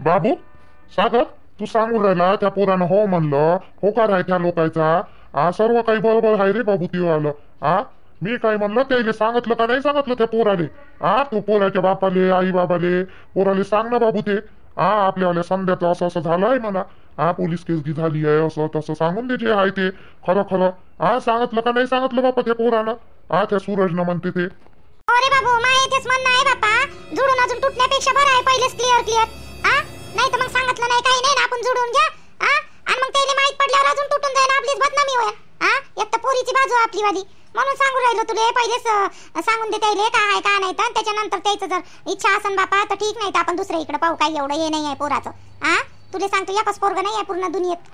बाबू सागर, तू सांगून राहिला त्या पोरानं हो म्हणलं, होकार आहे त्या लोकांचा. सर्व काही बरोबर आहे रे बाबू. ते आलं मी काय म्हणलं त्याला सांगितलं का नाही सांगितलं त्या पोराले? तू पोराच्या बापाले आई बाबाले पोराले सांग ना बाबू. ते आपल्याला संध्याचं असं असं झालंय म्हणा, पोलीस केस बी झाली आहे असं तसं सांगून दे जे आहे ते खरं खरं. सांगितलं का नाही सांगितलं बापा त्या पोरानं? त्या सूरजनं म्हणते ते. अरे बाबू माय तेच म्हणणं आहे बापा, जुडून अजून तुटण्यापेक्षा बरं आहे पहिलेच क्लिअर क्लिअर. नाही तर मग सांगितलं नाही काही नाही ना आपण जुडून घ्या आणि मग त्याला माहित पडल्यावर अजून तुटून जाईल आपलीच बदनामी होईल. एक तर पोरीची बाजू आपली वाली म्हणून सांगू राहिलो तुले पहिलेच सांगून दे त्याले काय आहे का नाही. तर त्याच्यानंतर त्याचं जर इच्छा असन बापा तर ठीक, नाही तर आपण दुसऱ्या इकडे पाहू. काही एवढं हे नाही आहे पोराचं. तुले सांगतो एकच पोरग नाही आहे पूर्ण दुनियेत.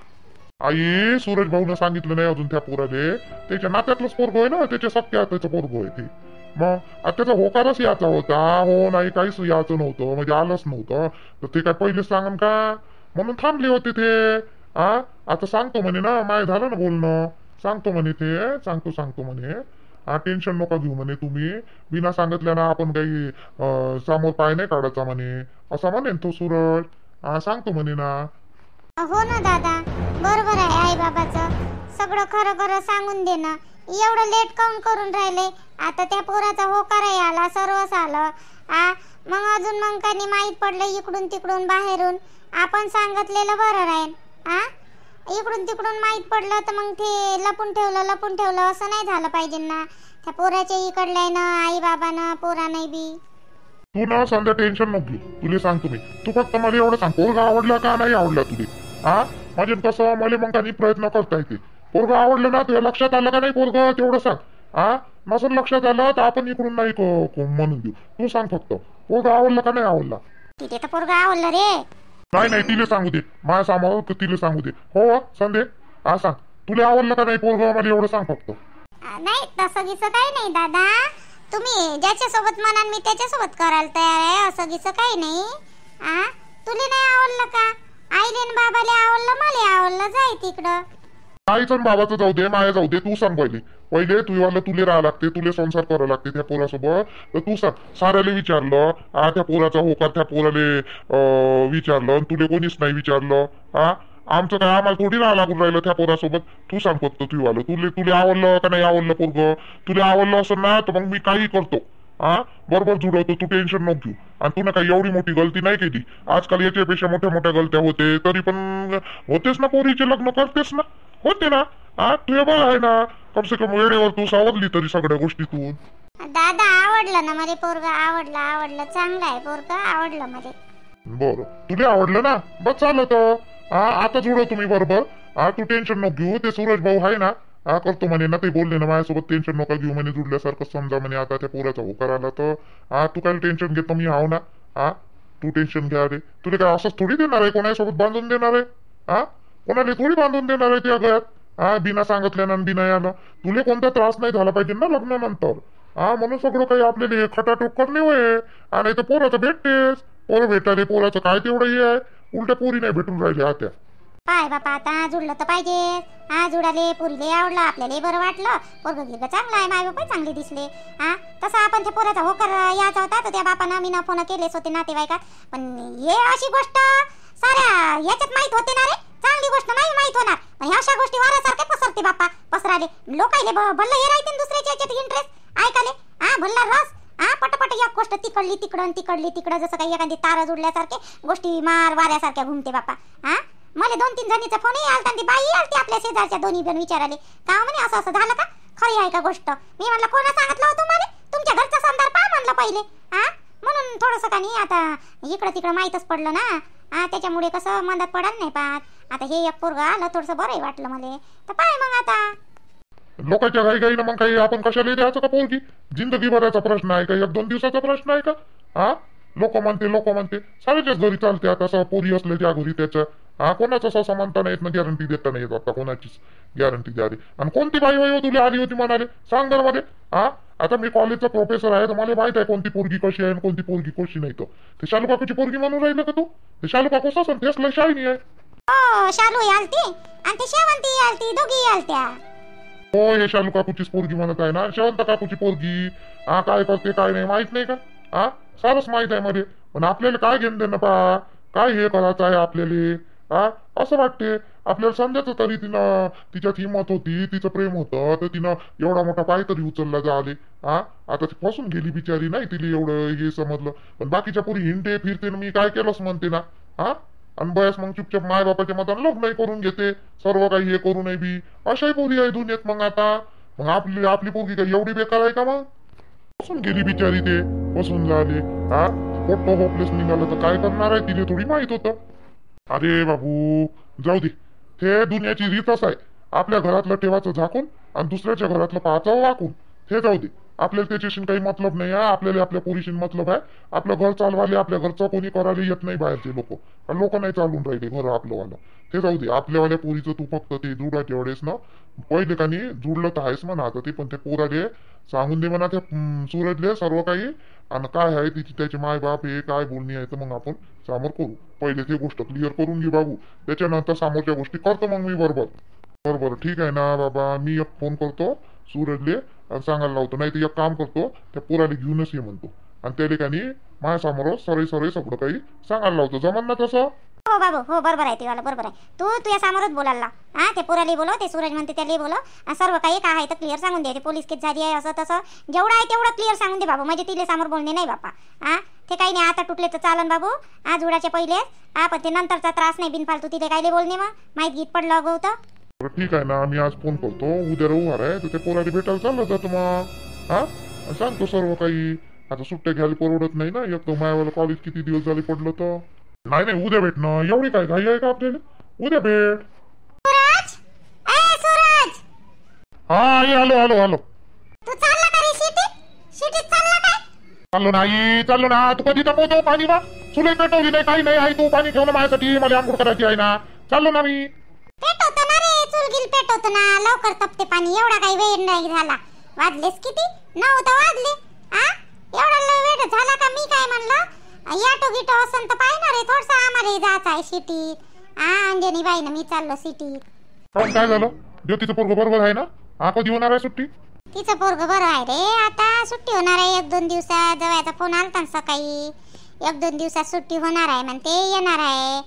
आई सूरज भाऊनं सांगितलं नाही अजून त्या पोराले. त्याच्या नात्यातलंच पोरग आहे ना, त्याच्या सख्या हाताचं पोरग आहे ते. मग त्याचा होकारच याचा होता. हो नाही काहीच याचं नव्हतं, म्हणजे आलंच नव्हतं. तर ते काय पहिले सांगन का? म्हणून थांबले होते ते. आता सांगतो म्हणे ना, माय झालं ना बोलणं. सांगतो म्हणे ते, सांगतो म्हणे. टेन्शन नका घेऊ म्हणे तुम्ही. बिना सांगितल्यानं आपण काही समोर पाय नाही काढायचा म्हणे, असं म्हणेन तो सूरज. सांगतो म्हणे ना. हो ना दादा, बरोबर आहे आई बाबाचं. सगळं खरं खरं सांगून दे ना. एवढं लेट काऊन करून राहिले? आता त्या पोराचा होकारही आला, सर्वच आलं. मग अजून मग काही माहीत पडलं इकडून तिकडून बाहेरून, आपण सांगितलेलं बरं राहील. इकडून तिकडून माहीत पडलं तर मग ते लपून ठेवलं असं नाही झालं पाहिजे ना. त्या पोराच्या इकडल्यानं आई बाबानं पोरानं बी. तू ना संध्या टेन्शन नको घेऊ, तुला सांगतो मी. तू फक्त मला एवढं सांग, पोरगा आवडला का नाही आवडला तुला? म्हणजे कसं मला मग काही प्रयत्न करता येते. पोरगा आवडलं ना, तुझ्या लक्षात आलं का नाही पोरगा तेवढं सांग. नसून लक्षात आलं तर आपण इकडून नाही म्हणून देऊ. तू सांग फक्त पोरगा आवडला का नाही आवडला? तिथे तर पोरगा आवडला रे. नाही तिला सांगू दे, माझ्या सामावर तिला सांगू दे. हो संदे सांग, तुला आवडलं का नाही पोरगा? मला एवढं सांग फक्त. नाही तसं गिसं काही नाही दादा. तुम्ही ज्याच्यासोबत म्हणाल मी त्याच्यासोबत करायला तयार आहे. असं गिसं काही नाही. तुला नाही आवडलं का? आईले न बाबाले आवडलं, मला आवडलं, जाय तिकडं. आईचं बाबाचं जाऊ दे, माया जाऊ दे. तू सांग पहिले तुला राहा लागते, तुला संसार करायला लागते त्या पोरासोबत. तर तू सांग. साऱ्याला विचारलं त्या पोराचा होकार, त्या पोराले विचारलं, तुला कोणीच नाही विचारलं. आमचं काय आम्हाला थोडी राहा लागून राहिलं त्या पोरासोबत. तू सांग फक्त तुला आवडलं का नाही आवडलं पोरग? तुला आवडलं असं ना तर मग मी काही करतो. बरोबर जुळवतो, तू टेन्शन नको घेऊ. आणि तू ना काही एवढी मोठी गलती नाही केली. आजकाल याच्यापेक्षा मोठ्या गलत्या होते, तरी पण होतेच ना, पोरीचे लग्न करतेस ना, होते ना. तुझ्या बघ आहे ना, कमसे कम वेळेवर तू सावरली तरी सगळ्या गोष्टीतून. दादा आवडलं ना मला पोरगा, आवडलं चांगलं आहे पोरगा, आवडलं मला. बरं तुला आवडलं ना, बस चालत. आता जुळव तुम्ही बरोबर. तू टेन्शन नको घेऊ. ते सूरज भाऊ आहे ना, करतो म्हणे ना, ते बोलले ना माझ्यासोबत. टेन्शन नका घेऊ म्हणे, जुडल्यासारखं समजा म्हणे. आता त्या पोराचा होकार आला तर तू काय टेन्शन घेतो, मी आहो ना. तू टेन्शन घ्या रे. तुला काय असंच थोडी देणार आहे, कोणासोबत बांधून देणार आहे? कोणाला थोडी बांधून देणार आहे त्या घरात बिना सांगितल्यानं बिना यानं. तुला कोणता त्रास नाही झाला पाहिजे ना लग्नानंतर. म्हणून सगळं काही आपल्याला खटाटोप करणे होय. नाही तर पोराचं भेटतेस. पोरं भेटले, पोराचं काय तेवढं हे आहे. उलट्या पोरी नाही भेटून राहिले आता. पाय बापा आता जुळलं तर पाहिजे. जुळाले पोरीले आवडलं, आपल्याला बरं वाटलं. पोरगं गिरगं चांगलं आहे, माय बापा चांगले दिसले. तसं आपण ते पोराचा होकार याचा होता तर त्या बापानं मी फोन केलेच होते नातेवाईकात. पण हे अशी गोष्ट साऱ्या याच्यात माहित होते ना रे. चांगली गोष्ट नाही माहित होणार, पण अशा गोष्टी वारासारखे पसरते बापा. पसराले लोकायले भल्लं हे राहते दुसऱ्याच्या याच्यात इंटरेस्ट ऐकाले. भल्ला रस. पटपट एक गोष्ट तिकडली तिकडं जसं काही एखादी तारा जुडल्यासारखे गोष्टी मार वाऱ्यासारख्या घुमते बापा. मला 2-3 जणीचा फोनही आलता, ती बाई आलती आपल्या शेजारच्या दोन्ही जण विचाराले का म्हणे असं झालं का, खरी आहे का गोष्ट? मी म्हणलं कोणा सांगितलं होतं तुम्हाला? तुमच्या घरचा संदर्भ पहा म्हणलं पहिले. म्हणून थोडंसं का नाही आता इकडं तिकडं माहीतच पडलं ना. त्याच्यामुळे कसं मदत पडायला नाही पाहत. आता हे एक पोरगा आलं, थोडंसं बरंही वाटलं मला. तर पाय मग आता लोकांच्या घाई मग काही आपण कशाला द्यायचं का पोरगी? जिंदगी भराचा प्रश्न आहे का? 1-2 दिवसाचा प्रश्न आहे का? लोक म्हणते साऱ्याच्याच घरी चालते. आता पोरी असले त्या घरी त्याच्या कोणाचं असं म्हणता नाही येत ना, गॅरंटी देता नाही येत आता कोणाचीच गॅरंटी द्या रे. आणि कोणती बाई वय तुला आली होती म्हणाले, सांग जर मध्ये. आता मी कॉलेजचा प्रोफेसर आहे तर मला माहित आहे कोणती पोरगी कशी आहे आणि कोणती पोरगी कशी नाही. ते शालू काकूची पोरगी म्हणून राहिलं का तू? ते शालू काकू असं तेच लय शाईनी आहे. शालू आलती आणि ती शेवंती आलती, दोघी आलत्या. हो हे शालू काकूचीच पोरगी म्हणत आहे ना. शेवंत काकूची पोरगी काय करते काय नाही माहित नाही का? सारच माहित आहे मध्ये. पण आपल्याला काय घेणं देणं पा. काय हे करायचं आहे आपल्याला? हा, असं वाटते आपल्याला समजायचं तरी तिनं तिच्यात हिंमत होती, तिचं प्रेम होतं, तर तिनं एवढा मोठा पाय तरी उचलला झाले. हा, आता ती फसून गेली बिचारी, नाही तिला एवढं हे समजलं. पण बाकीच्या पुरी हिंडते फिरते मी काय केलंच म्हणते ना. हा, आणि बयास मग चुपचाप माय बापाच्या मतानं लग्नही करून घेते, सर्व काही हे करू नये बी. अशाही पोरी आहे दुनियेत. मग आता मग आपली आपली पोरगी काय एवढी बेकार आहे का? मग फसून गेली बिचारी, ते फसून झाले. हा, पोट्ट होपलेस निघालं तर काय करणार आहे तिला थोडी माहित होतं. अरे बाबू, जाऊ दे, ते दुनियाची रीतच आहे. आपल्या घरातलं ठेवायचं झाकून आणि दुसऱ्याच्या घरातलं पाहायचं वाकून. ते जाऊ दे, आपल्याला त्याच्याशी काही मतलब नाही आहे. आपल्याला आपल्या पोरीशी मतलब आहे. आपलं घर चालवाले, आपल्या घरचं कोणी करायला येत नाही बाहेरचे लोक नाही चालून राहिले घर आपलंवालं. ते जाऊ दे, आपल्यावाल्या पोरीचं तू फक्त ते जुडाच्या वेळेस ना पहिले का नाही जुडलं तर आहेस म्हणा. आता ते पण ते पोराले सांगून दे म्हणा, त्या सूरजले सर्व काही. आणि काय आहे तिची त्याचे माय बाप हे काय बोलणी आहे तर मग आपण समोर करू. पहिले ते गोष्ट क्लिअर करून घे बाबू, त्याच्यानंतर समोरच्या गोष्टी करतो मग मी. बरोबर बरोबर, ठीक आहे ना बाबा. मी एक फोन करतो सूरजले आणि सांगायला लावतो. नाही तर एक काम करतो, त्या पोराला घेऊनच ये म्हणतो आणि त्या ठिकाणी माझ्यासमोर सरळ सरळ सगळं काही सांगायला लावतो. जमन ना तसं? हो बाबू, हो बरोबर आहे तेवाला, बरोबर आहे. तू तुझ्या समोरच बोलायला लाव. हा, ते पोराली बोलो, ते सूरज म्हणते त्याला बोलो, आणि सर्व काही काय आहे तर क्लिअर सांगून दे. ते पोलीस केस झाली आहे असं तसं जेवढं आहे तेवढं क्लिअर सांगून दे बाबू. म्हणजे तिले समोर बोलणे नाही बापा. हा, ते काही नाही, आता तुटले तर चालन बाबू. हा, जुडाच्या पहिले. हा, पण ते नंतरचा त्रास नाही बिनफालतू तिथे कायले बोलणे. मग माहीत गीत पडलं अगो तर ठीक आहे ना. मी आज फोन करतो, उद्या रविवार आहे तर ते पोराला भेटायला चाललं जातो मग. हा, सांगतो सर्व काही. आता सुट्ट्या घ्यायला परवडत नाही ना, एक तर मायावाला कॉलेज किती दिवस झाले पडलं तर. नाही नाही, उद्या भेट ना. एवढी काय घाई आहे का आपल्याला? उद्या भेट. सूरज, ए सूरज, हा, ये आलो आलो आलो. तू चालला का रे सिटीत चालला काय? चाललो नाही, चाललो ना. तू कधी तापवतो पाणी ना? चुले पेटवली नाही, काही नाही आहे. तू पाणी ठेवलं माझ्यासाठी, मला आंघोळ करायची आहे ना. चाललो ना मी. पेटवतो ना रे, चुलगिल पेटवतो ना. लवकर तपते पाणी, एवढा काही वेळ नाही झाला. वाजलेस किती? 9 तर वाजले. आ, एवढा वेळ झाला का? मी काय म्हणलं, याटो गिटो असं तर पाहिणार आहे थोडसा. आम्हाला जायचं आहे सिटीत. अंजनी बाईनं मी चाललो सिटीत. काय झालं? ज्योतीचं पोरग बरोबर आहे ना? हा, कधी होणार आहे सुट्टी? तिचं पोरग बरं आहे रे. आता सुट्टी होणार आहे 1-2 दिवसात. जवळचा फोन आलता ना सकाळी, 1-2 दिवसात सुट्टी होणार आहे म्हणते, येणार आहे.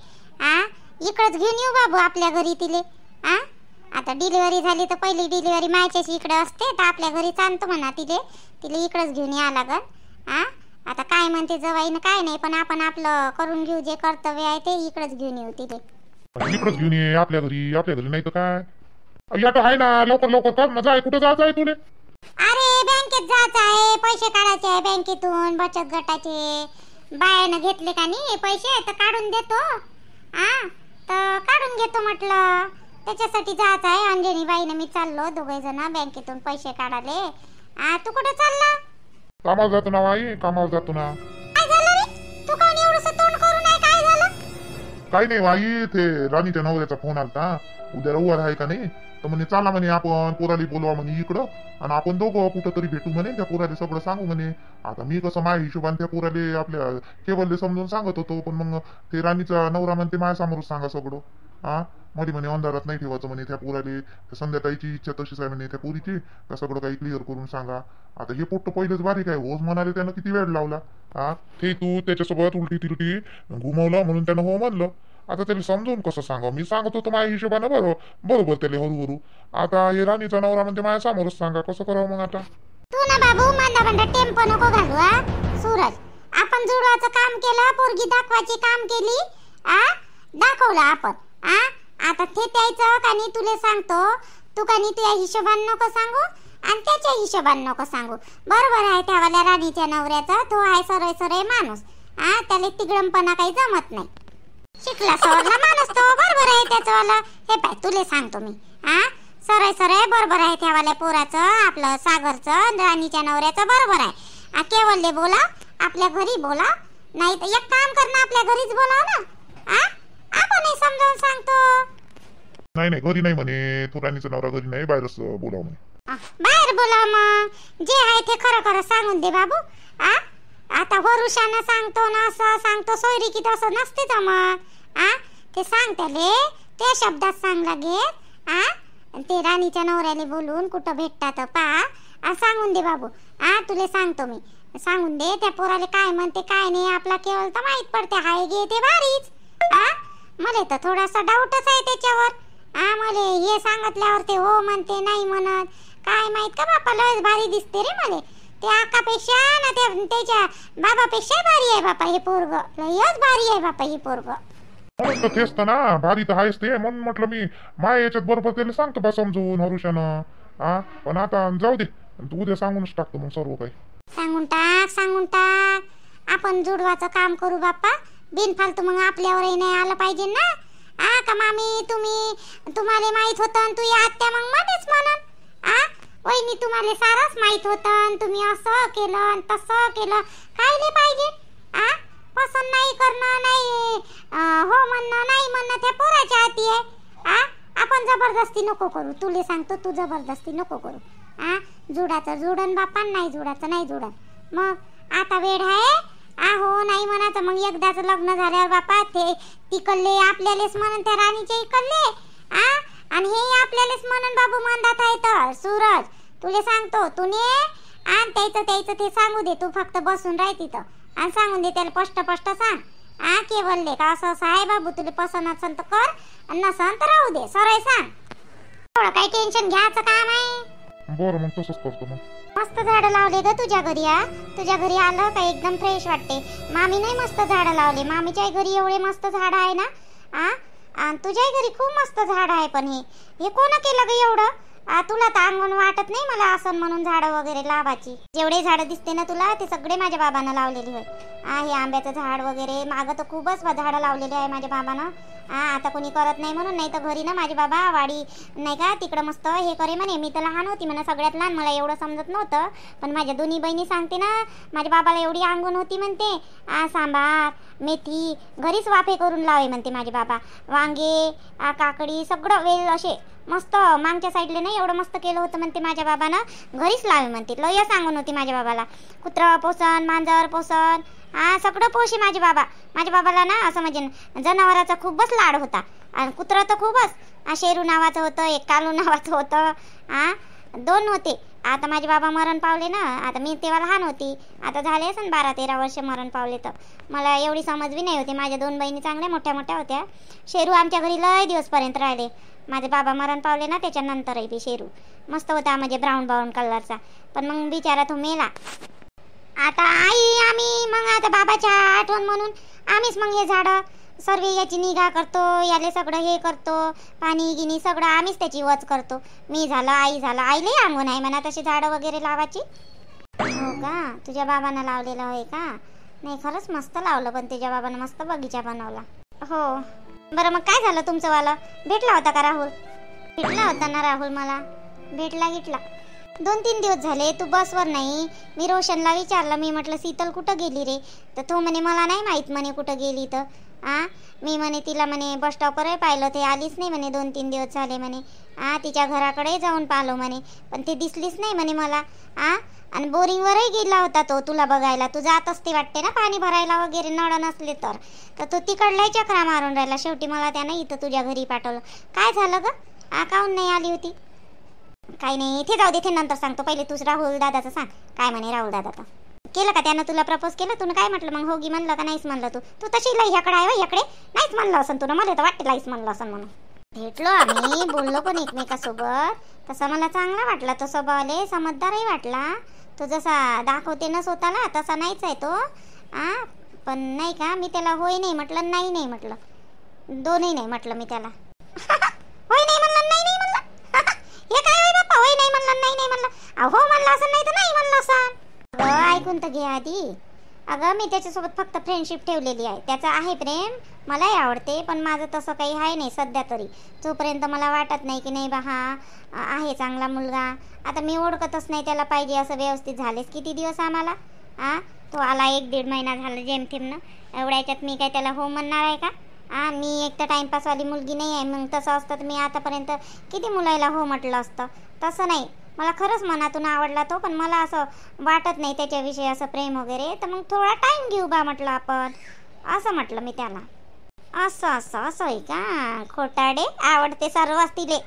आ, इकडंच घेऊन येऊ बाबू आपल्या घरी तिले. आ, आता डिलिव्हरी झाली तर पहिली डिलिव्हरी मायच्याच इकडे असते, तर आपल्या घरी चालतो म्हणा तिले. तिला इकडंच घेऊन या लागल. आ, आता काय म्हणते जवाईनं काय नाही, पण आपण आपलं करून घेऊ. जे कर्तव्य आहे ते इकडंच घेऊन येऊ तिले. इकडंच घेऊन ये आपल्या घरी. आपल्या घरी नाही तर काय, याटो आहे ना. लवकर लवकर कर ना. जाय, कुठं जायचं आहे तुले? अरे बँकेत जायचं आहे, पैसे काढायचे आहे बँकेतून, बचत गटाचे. बायानं घेतले का नाही पैसे तर काढून देतो. तर काढून घेतो म्हटलं, त्याच्यासाठी जायचं आहे. अंजनी बाईनं मी चाललो दोघे जण बँकेतून पैसे काढाले. तू कुठे चालला? कामाला जातो ना आई, कामाला जातो ना. काय झालं रे? तू कोण एवढंसं तोंड करून आहे? काय झालं? काही नाही आई, ते राणीच्या नवऱ्याचा फोन आलता. उद्या रविवार आहे का नाही, तर म्हणे चला म्हणे आपण पोराली बोलवा म्हणे इकडं, आणि आपण दोघं कुठं तरी भेटू म्हणे. त्या पोराले सगळं सांगू म्हणे. आता मी कसं माझ्या हिशोबाने त्या पोराले आपल्या केवलले समजून सांगत होतो, पण मग ते राणीचा नवरा म्हणते माझ्यासमोरच सांगा सगळं. हा, मध्ये म्हणे अंधारात नाही ठेवायचं म्हणे. त्या पोराले संध्याकाळची इच्छा तशीच आहे म्हणे त्या पोरीची, का सगळं काही क्लिअर करून सांगा. आता हे पोट्ट पहिलेच बारीक आहे, होच म्हणाले त्यानं किती वेळ लावला. हा, ते तू त्याच्यासोबत उलटी तिलटी घुमवलं म्हणून त्यानं हो म्हणलं. आता त्याला समजून कसं सांगा? मी सांगत होतो माझ्या हिशोबानं बरोबर त्याला हळूहळू. आता हे राणीचा नवरा म्हणते माझ्या समोरच सांगा, कसं करावं मग आता? तू ना बाबू मांदा टेम्पो नको घालू. सूरज, आपण जुडवाचं काम केलं, पोरगी दाखवायची काम केली. दाखवलं आपण. आता ते त्याचं का नाही तुला सांगतो. तू का नाही तुझ्या हिशोबानं नको सांगू आणि त्याच्या हिशोबानं नको सांगू. बरोबर आहे त्यावाल्या राणीच्या नवऱ्याचा. तो आहे सरळ सरळ माणूस. त्याला तिगडमपणा काही जमत नाही. शिकला सवरला माणूस तो, बरोबर आहे त्याचंवाला. हे पाय तुले सांगतो मी. सरळ सरळ बरोबर आहे त्यावाल्या पोराचं, आपलं सागरचं, राणीच्या नवऱ्याचं बरोबर आहे. केवलले बोला, आपल्या घरी बोला. नाही तर एक काम कर ना, आपल्या घरीच बोलाव ना. आपणही समजावून सांगतो. नाही नाही, घरी नाही म्हणे. तू राणीचा नवरा घरी नाही, बाहेरच बोलाव म्हणे. बाहेर बोला मग. जे आहे ते खरं खरं सांगून दे बाबू. आता वरुषानं सांगतो ना असं सांगतो, सोयरी की तसं नसते तर मग. ते सांग त्याले, त्या शब्दात सांग लागेल. ते राणीच्या नवऱ्याला बोलून कुठं भेटतात पा सांगून दे बाबू. तुले सांगतो मी, सांगून दे. त्या पोराले काय म्हणते काय नाही आपला केवळ तर माहित पडते. हाय गे ते भारीच. आ मला तर थोडासा डाऊटच आहे त्याच्यावर. मला हे सांगितल्यावर ते हो म्हणते नाही म्हणत. काय माहित का बापा, लयच भारी दिसते रे मला. ते आकापेक्षा ना त्याच्या बाबापेक्षा भारी आहे बापा हे पोरग. लयच भारी आहे बापा हे पोरग. म्हणून तर तेच तर ना, भारी तर आहेच ते. म्हणून म्हटलं मी माय याच्यात बरोबर त्याला सांगतो बा समजून हरुषानं. पण आता जाऊ दे, तू उद्या सांगूनच टाकतो मग सर्व काही. सांगून टाक. आपण जुडवाचं काम करू बाप्पा. बिनफालतू मग आपल्यावरही नाही आलं पाहिजे ना. का मामी तुम्हाला माहित होतं तू या आत्या मग मध्येच म्हणून वहिनी तुम्हाला सारच माहित होतं तुम्ही असं केलं आणि तसं केलं. काय नाही पाहिजे. पसंत नाही करणं नाही हो म्हणणं नाही म्हणणं त्या पोराच्या हाती आहे. आपण जबरदस्ती नको करू. तुले सांगतो तू जबरदस्ती नको करू. जुडाचं जुडन बाप्पा, नाही जुडाचं नाही जुडन. मग आता वेळ आहे. हो नाही म्हणाचं मग एकदाच लग्न झाल्यावर बापा ते तिकडले आपल्यालाच म्हणून त्या राणीचे इकडले आणि हे आपल्यालाच म्हणून बाबू मंदात आहे. तर सूरज तुले सांगतो तुने आणि त्याचं ते सांगू दे. तू फक्त बसून राह तिथं आणि सांगून दे त्याला स्पष्ट सांग. केवलले का असं आहे बाबू, तुला पसंत असेल तर कर आणि नसन तर राहू दे. सरळ सांग. थोडं काही टेन्शन घ्यायचं काम आहे. बरं मग तसंच करतो. मग मस्त झाडं लावले ग तुझ्या घरी. तुझ्या घरी आलं का एकदम फ्रेश वाटते. मामी नाही मस्त झाडं लावले. मामीच्या घरी एवढे मस्त झाडं आहे ना. आणि तुझ्या घरी खूप मस्त झाड आहे. पण हे कोण केलं ग एवढं? तुला तर अंगण वाटत नाही मला असं म्हणून झाडं वगैरे लावायची. जेवढे झाडं दिसते ना तुला ते सगळे माझ्या बाबांना लावलेली होय. हे आंब्याचं झाड वगैरे मागं तर खूपच झाडं लावलेली आहे माझ्या बाबानं. आता कोणी करत नाही म्हणून. नाही तर घरी ना माझे बाबा वाडी नाही का तिकडं मस्त हे करे म्हणे. मी तर लहान होती म्हणा, सगळ्यात लहान, मला एवढं समजत नव्हतं. पण माझ्या दोन्ही बहिणी सांगते ना माझ्या बाबाला एवढी अंगण होती म्हणते. सांबार मेथी घरीच वाफे करून लावे म्हणते माझे बाबा. वांगे काकडी सगळं वेल असे मस्त मागच्या साईडले नाही एवढं मस्त केलं होतं म्हणते माझ्या बाबानं. घरीच लावे म्हणते. लय सांगून होती माझ्या बाबाला. कुत्रं पोसन मांजर पोसन सगळं पोशी माझे बाबा. माझ्या बाबाला ना असं म्हणजे जनावराचा खूपच लाड होता. आणि कुत्रं तर खूपच. शेरू नावाचं होतं, एक कालू नावाचं होतं. 2 होते. आता माझे बाबा मरण पावले ना. आता मी तेव्हा लहान होती. आता झाले असेल 12-13 वर्ष मरण पावले. तर मला एवढी समज बी नाही होती. माझ्या 2 बहिणी चांगल्या मोठ्या मोठ्या होत्या. शेरू आमच्या घरी लय दिवसपर्यंत राहिले. माझे बाबा मरण पावले ना त्याच्यानंतरही बी शेरू मस्त होता म्हणजे ब्राऊन कलरचा. पण मग बिचारा तो मेला. आता आम्ही मग आता बाबाच्या आठवण म्हणून आम्हीच मग हे झाडं सर्व याची निगा करतो. याले सगळं हे करतो. पाणी गिनी सगळं आम्हीच त्याची वच करतो. मी झालं आई झालं. आईलाही अंगण आहे म्हणा तशी झाडं वगैरे लावायची. हो का? तुझ्या बाबांना लावलेलं आहे का? नाही खरंच मस्त लावलं. पण तुझ्या बाबांना मस्त बगीचा बनवला. हो बरं मग काय झालं तुमचं वाला? भेटला होता का राहुल? भेटला होता ना राहुल मला. भेटला 2-3 दिवस झाले तू बसवर नाही. मी रोशनला विचारलं. मी म्हटलं शीतल कुठं गेली रे? तर तो म्हणे मला नाही माहीत म्हणे कुठं गेली. तर मी म्हणे तिला म्हणे बस स्टॉपवरही पाहिलं ते आलीच नाही म्हणे. 2-3 दिवस झाले म्हणे. तिच्या घराकडे जाऊन पाहिलो म्हणे पण ते दिसलीच नाही म्हणे मला. आणि बोरिंगवरही गेला होता तो तुला बघायला. तू जात असते वाटते ना पाणी भरायला वगैरे नळ नसले तर तो तिकडलाही चक्रा मारून राहिला. शेवटी मला त्यानं इथं तुझ्या घरी पाठवलं. काय झालं ग? काहून नाही आली होती? काही नाही इथे जाऊ दे. ते नंतर सांगतो. पहिले तूच राहुल दादाचं सांग. काय म्हणे राहुल दादा? केलं का त्यानं तुला प्रपोज केलं? तुला काय म्हटलं मग? होगी म्हणलं का नाहीच म्हणलं? तू तशी लई ह्याकडे आहे वा ह्याकडे नाहीच म्हणलं असं तुला. मला तर वाटते लाईच म्हणलं असं म्हणून. भेटलो आम्ही बोललो पण एकमेकासोबत. तसा मला चांगला वाटला तो स्वभावाले. समजदारही वाटला. तो जसा दाखवते ना स्वतःला तसा नाहीच आहे तो. पण नाही का मी त्याला होय नाही म्हटलं नाही नाही म्हटलं. दोनही नाही म्हटलं मी त्याला. होय नाही म्हणलं नाही नाही म्हणलं. हे काय होय बाप्पा? होय नाही म्हणलं नाही नाही म्हणलं. हो म्हणलं असं नाही तर नाही म्हणलं असं. ऐकून तर घे आधी. अगं मी त्याच्यासोबत फक्त फ्रेंडशिप ठेवलेली आहे. त्याचं आहे प्रेम मलाही आवडते. पण माझं तसं काही आहे नाही सध्या तरी. जोपर्यंत मला वाटत नाही की नाही बा हा आहे चांगला मुलगा. आता मी ओळखतच नाही त्याला पाहिजे असं व्यवस्थित. झालेच किती दिवस आम्हाला. तो आला 1-1.5 महिना झाला जेमतेमनं. एवढ्या याच्यात मी काय त्याला हो म्हणणार आहे का? मी एक तर टाईमपासवाली मुलगी नाही आहे. मग तसं असतं तर मी आतापर्यंत किती मुलाला हो म्हटलं असतं. तसं नाही. मला खरंच मनातून आवडला तो. पण मला असं वाटत नाही त्याच्याविषयी असं प्रेम वगैरे. तर मग थोडा टाईम घेऊ बा म्हटलं आपण असं म्हटलं मी त्याला. असं आहे का? खोटाडे आवडते सर्वच तिले.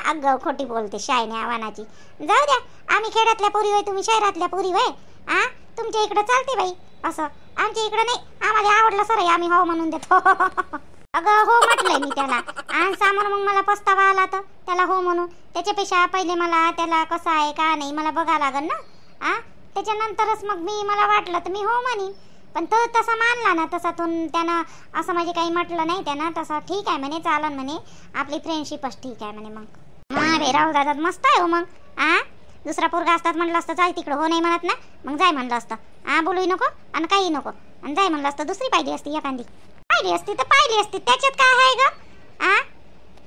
अगं खोटी बोलते शायने आव्हानाची. जाऊ द्या. आम्ही खेड्यातल्या पोरी होय तुम्ही शहरातल्या पोरी होय. आ तुमच्या इकडे चालते बाई असं, आमच्या इकडे नाही. आम्हाला आवडलं सर आम्ही हो म्हणून देतो. अगं हो म्हटलंय मी त्याला, आणि समोर मग मला पस्तावा आला तर त्याला हो म्हणून. त्याच्यापेक्षा पहिले मला त्याला कसं आहे का नाही मला बघा लागल ना. त्याच्यानंतरच मग मला वाटलं तर मी हो म्हणीन. पण तो तसा मानला ना, तसा त्यानं असं म्हणजे काही म्हटलं नाही त्यानं. तसं ठीक आहे म्हणे, चालन म्हणे, आपली फ्रेंडशिपच ठीक आहे म्हणे. मग हा राहुल दादा मस्त आहे हो. मग दुसरा पोरगा असतात म्हटलं असतं जाय तिकडं, हो नाही म्हणत ना, मग जाय म्हणलं असतं. बोलूही नको आणि काही नको, आणि जाय म्हणलं असतं. दुसरी पाहिली असती एखादी, पाहिली असती तर पाहिली असती, त्याच्यात काय आहे ग.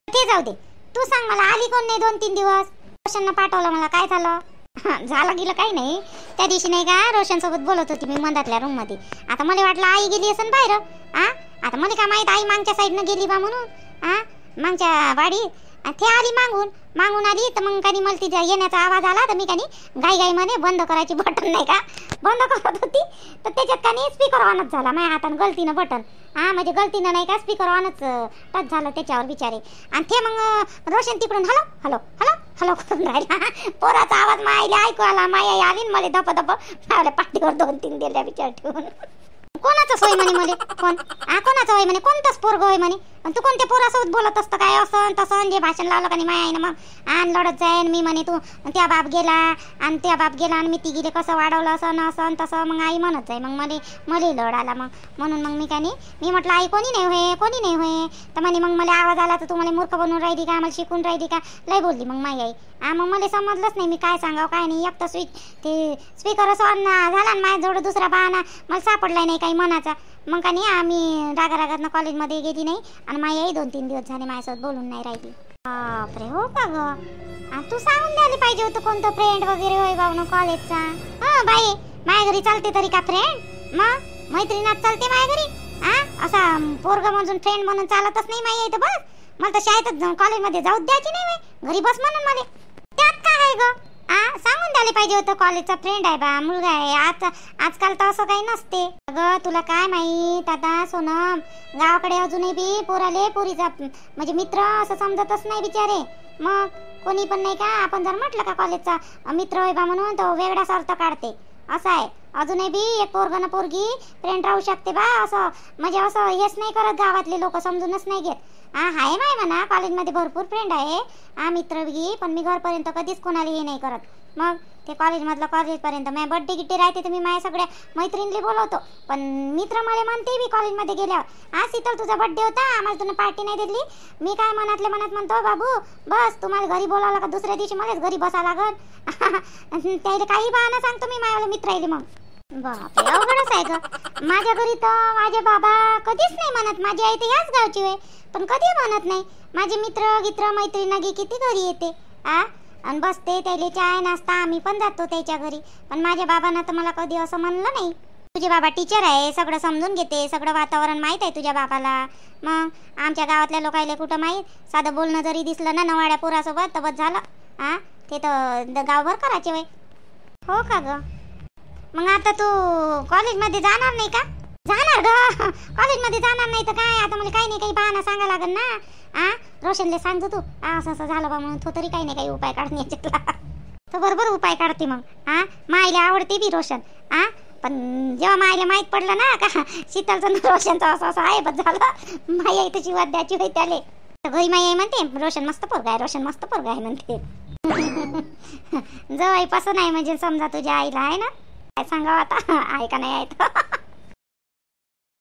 ते जाऊ दे, तू सांग मला आली कोण नाही 2-3 दिवस. रोशननं पाठवलं मला, काय झालं. झालं गेलं काही नाही. त्या दिवशी नाही का रोशन सोबत बोलत होती मी मंदातल्या रूम मध्ये. आता मला वाटलं आई गेली असेल बाहेर. आता मला काय माहित आई मागच्या साईडनं गेली बा म्हणून. मागच्या वाडी ते आली, मागून आली तर मग काही मला तिच्या येण्याचा आवाज आला तर मी काही घाई मध्ये बंद करायची बटन नाही का बंद करत होती, तर त्याच्यात काही स्पीकर ऑनच झाला माझ्या हातानं गलतीनं बटन. म्हणजे गलतीनं नाही का स्पीकर ऑनच टच झालं त्याच्यावर बिचारे. आणि ते मग रोशन तिकडून हॅलो हॅलो हॅलो हॅलो करून राहिला. पोराचा आवाज मायला ऐकू आला, माया आली मला धप माझ्या पाठीवर 2-3 दिल्या बिचार ठेवून. कोणाचं होय म्हणे मला, कोणाचं होय म्हणे, कोणतंच पोरग होय म्हणे. आणि तू कोणत्या पोरासोबत बोलत असतं काय असं तसं, जे भाषण लावलं का नाही माया आहे ना. मग लढत जाईन मी म्हणे, तू त्या बाप गेला आणि मी ती गेले कसं वाढवलं असं तसं. मग आई म्हणत जाई, मग मला लढ आला. मग म्हणून मग मी म्हटलं आई कोणी नाही होय. तर म्हणे मग मला आवाज आला तर तू मला मूर्ख बनवून राहिली का, मला शिकून राहिली का, लय बोलली मग माई आई. मग मला समजलंच नाही मी काय सांगावं काय नाही. एक तर ते स्पीकर असं झाला आणि माझ्याजवळ दुसरा बहाणा मला सापडलाय नाही काही मनाचा. मग का नाही आम्ही रागारागातनं कॉलेजमध्ये गेली नाही, आणि माई आई 2-3 दिवस झाले माझ्यासोबत बोलून नाही राहिली. बापरे, हो का ग. तू सांगून द्यायला पाहिजे होतं कोणतं फ्रेंड वगैरे होय बाबा कॉलेजचा. बाई माझ्या घरी चालते तरी का फ्रेंड, मग मैत्रिणात चालते माझ्या घरी. असा पोरग म्हणून फ्रेंड म्हणून चालतच नाही माई आई. तर बस मला तर शाळेतच कॉलेजमध्ये जाऊच द्यायची नाही घरी बस म्हणून मला. त्यात काय आहे ग, सांगून द्यायला पाहिजे होतं कॉलेजचा फ्रेंड आहे बा, मुलगा आहे. आजकाल तर असं काही नसते अगं. तुला काय माहित आता सोनम, गावाकडे अजूनही बी पोरीचा म्हणजे मित्र असं समजतच नाही बिचारे. मग कोणी पण नाही का, आपण जर म्हटलं का कॉलेजचा मित्र आहे बा म्हणून तो वेगळाच अर्थ काढते. असं आहे अजूनही बी एक पोरगा ना पोरगी फ्रेंड राहू शकते बा, असं म्हणजे असं हेच नाही करत गावातले लोक, समजूनच नाही घेत. हाय माय म्हणा कॉलेजमध्ये भरपूर फ्रेंड आहे मित्र बी, पण मी घरपर्यंत कधीच कोणाला हे नाही करत. मग ते कॉलेजपर्यंत माझ्या बर्थडे गिट्टी राहते तर मी माझ्या सगळ्या मैत्रिणीला बोलवतो. पण मित्र मला म्हणते बी कॉलेजमध्ये गेल्यावर, शीतल तुझा बर्थडे होता आम्हाला तुला पार्टी नाही दिली. मी काय मनातल्या मनात म्हणतो बाबू बस तुम्हाला घरी बोलावलं का दुसऱ्या दिवशी मलाच घरी बसा लागल. त्याला काही बहाणा सांगतो मी माझ्या मित्र येईल. मग बापरे अवघडच आहे ग. माझ्या घरी तर माझे बाबा कधीच नाही म्हणत, माझी आई तर याच गावची आहे पण कधी म्हणत नाही. माझे मित्र मैत्रिणी किती घरी येते आणि बसते, त्याला चाय नाश्ता आम्ही पण जातो त्याच्या घरी. पण माझ्या बाबांना तर मला कधी असं म्हणलं नाही. तुझे बाबा टीचर आहे, सगळं समजून घेते, सगळं वातावरण माहीत आहे तुझ्या बाबाला. मग आमच्या गावातल्या लोकायला कुठं माहीत, साधं बोलणं जरी दिसलं ना नवाड्या पोरासोबत तर बस झालं. ते तर गावभर करायचे वय. हो का ग. मग आता तू कॉलेजमध्ये जाणार नाही का. जाणार ग, कॉलेजमध्ये जाणार नाही तर काय. आता मला काही नाही काही बहाणा सांगा लागेल ना. रोशनले सांगतो तू असं असं झालं बा म्हणून, तो तरी काही नाही काही उपाय काढण्याचा. तो बरोबर उपाय काढते. मग माईला आवडते बी रोशन. पण जेव्हा माईला माहीत पडलं ना का शीतलचं रोशनचं असं असं आहे बस झालं, माई आई त्याची वाद द्यायची होई त्याले. घरी माई आई म्हणते रोशन मस्त पोरगा आहे म्हणते. जवाई पसंत आहे म्हणजे समजा तुझ्या आईला आहे ना, काय सांगावं आता आहे का नाही आहे.